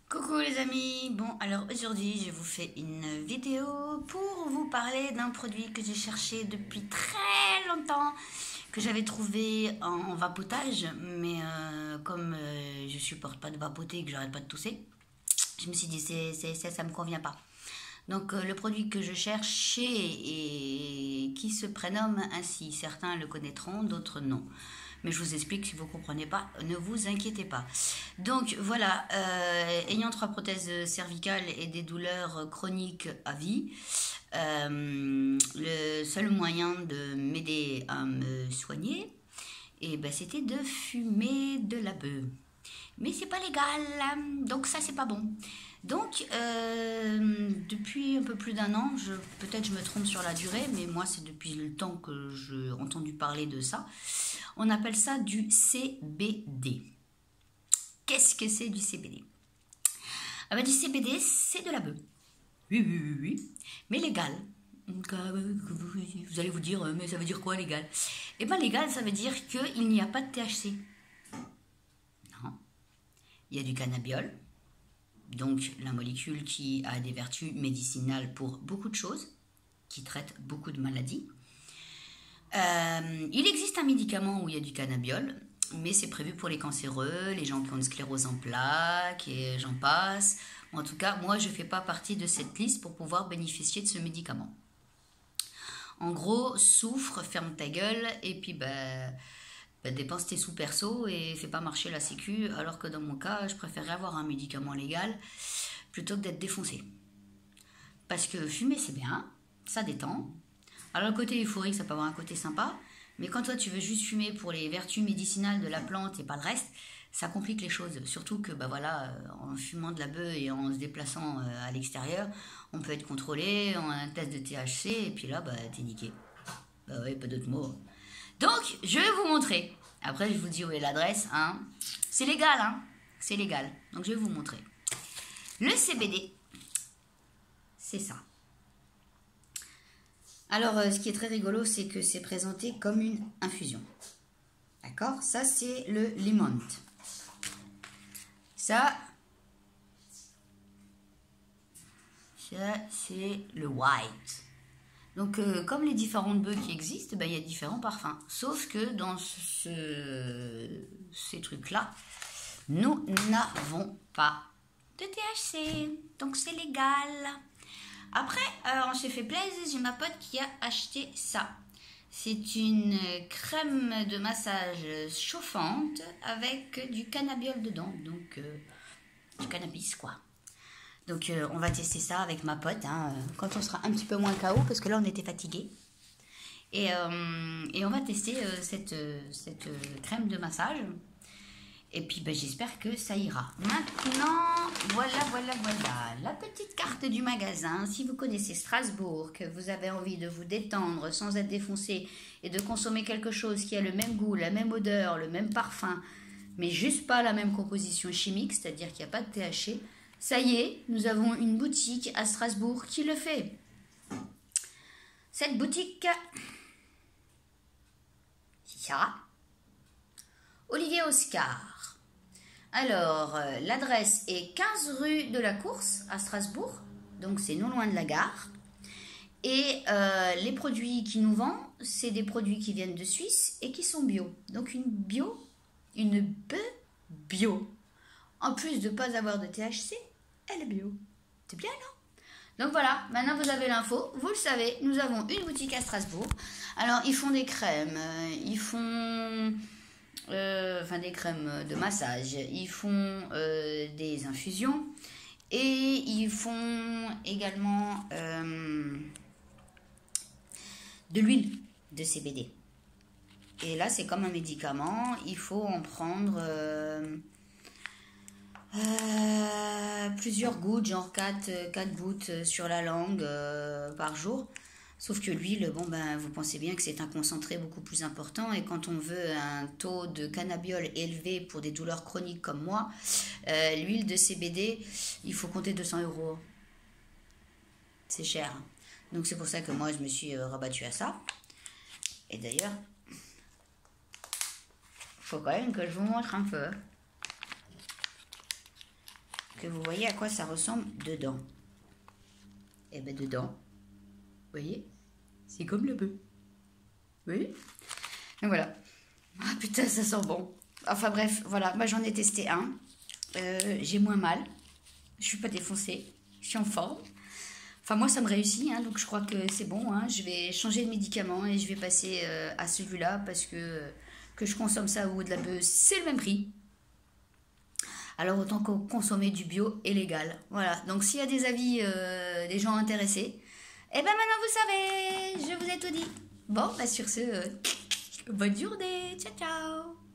Coucou les amis, bon alors aujourd'hui je vous fais une vidéo pour vous parler d'un produit que j'ai cherché depuis très longtemps, que j'avais trouvé en vapotage, mais comme je supporte pas de vapoter et que j'arrête pas de tousser, je me suis dit ça me convient pas. Donc le produit que je cherchais et qui se prénomme ainsi, certains le connaîtront, d'autres non. Mais je vous explique, si vous ne comprenez pas, ne vous inquiétez pas. Donc voilà, ayant 3 prothèses cervicales et des douleurs chroniques à vie, le seul moyen de m'aider à me soigner, c'était de fumer de la beuh. Mais c'est pas légal, donc ça c'est pas bon. Donc depuis un peu plus d'1 an, peut-être je me trompe sur la durée, mais moi c'est depuis le temps que j'ai entendu parler de ça. On appelle ça du CBD. Qu'est-ce que c'est du CBD? Du CBD, c'est de la beuh. Oui. Mais légal. Vous allez vous dire, mais ça veut dire quoi légal? Légal, ça veut dire qu'il n'y a pas de THC. Non. Il y a du cannabiol, donc la molécule qui a des vertus médicinales pour beaucoup de choses, qui traite beaucoup de maladies. Il existe un médicament où il y a du cannabiol, mais c'est prévu pour les cancéreux, les gens qui ont une sclérose en plaques et j'en passe. En tout cas, moi, je ne fais pas partie de cette liste pour pouvoir bénéficier de ce médicament. En gros, souffre, ferme ta gueule et puis dépense tes sous perso et fais pas marcher la sécu, alors que dans mon cas, je préférerais avoir un médicament légal plutôt que d'être défoncé. Parce que fumer, c'est bien, ça détend. Alors le côté euphorique, ça peut avoir un côté sympa, mais quand toi tu veux juste fumer pour les vertus médicinales de la plante et pas le reste, ça complique les choses. Surtout que en fumant de la beuh et en se déplaçant à l'extérieur, on peut être contrôlé, on a un test de THC et puis là, t'es niqué. Ouais, pas d'autres mots. Donc, je vais vous montrer. Après, je vous dis où est l'adresse. Hein. C'est légal, hein. C'est légal. Donc, je vais vous montrer. Le CBD, c'est ça. Alors, ce qui est très rigolo, c'est que c'est présenté comme une infusion. D'accord? Ça, c'est le lemon. Ça, c'est le white. Donc, comme les différentes beuhs qui existent, il y a différents parfums. Sauf que dans ces trucs-là, nous n'avons pas de THC. Donc, c'est légal. Après, on s'est fait plaisir, j'ai ma pote qui a acheté ça. C'est une crème de massage chauffante avec du cannabiol dedans, donc du cannabis quoi. Donc on va tester ça avec ma pote, hein, quand on sera un petit peu moins KO, parce que là on était fatigués. Et on va tester cette crème de massage. Et puis j'espère que ça ira. Maintenant, voilà. La petite carte du magasin. Si vous connaissez Strasbourg, que vous avez envie de vous détendre sans être défoncé et de consommer quelque chose qui a le même goût, la même odeur, le même parfum, mais juste pas la même composition chimique, c'est-à-dire qu'il n'y a pas de THC, ça y est, nous avons une boutique à Strasbourg qui le fait. Cette boutique, c'est ça. Olivier Oscar. Alors, l'adresse est 15 rue de la Course à Strasbourg, donc c'est non loin de la gare. Et les produits qu'il nous vend, c'est des produits qui viennent de Suisse et qui sont bio. Donc une beuh bio. En plus de ne pas avoir de THC, elle est bio. C'est bien, non? Donc voilà, maintenant vous avez l'info, vous le savez, nous avons une boutique à Strasbourg. Alors ils font des crèmes, ils font... des crèmes de massage, ils font des infusions et ils font également de l'huile de CBD. Et là, c'est comme un médicament, il faut en prendre plusieurs gouttes, genre 4 gouttes sur la langue par jour. Sauf que l'huile, vous pensez bien que c'est un concentré beaucoup plus important et quand on veut un taux de cannabiol élevé pour des douleurs chroniques comme moi, l'huile de CBD, il faut compter 200 €. C'est cher. Donc c'est pour ça que moi je me suis rabattue à ça. Et d'ailleurs, il faut quand même que je vous montre un peu. Que que vous voyez à quoi ça ressemble dedans. Et ben dedans, vous voyez, c'est comme le bœuf. Vous voyez? Donc voilà. Ah putain, ça sent bon. Enfin bref, voilà, moi j'en ai testé un. J'ai moins mal. Je suis pas défoncée. Je suis en forme. Enfin moi ça me réussit, hein, donc je crois que c'est bon. Hein. Je vais changer de médicament et je vais passer à celui-là parce que je consomme ça au haut de la bœuf, c'est le même prix. Alors autant consommer du bio est légal. Voilà, donc s'il y a des avis des gens intéressés, eh ben maintenant vous savez, je vous ai tout dit. Bon, bah sur ce, bonne journée, ciao ciao.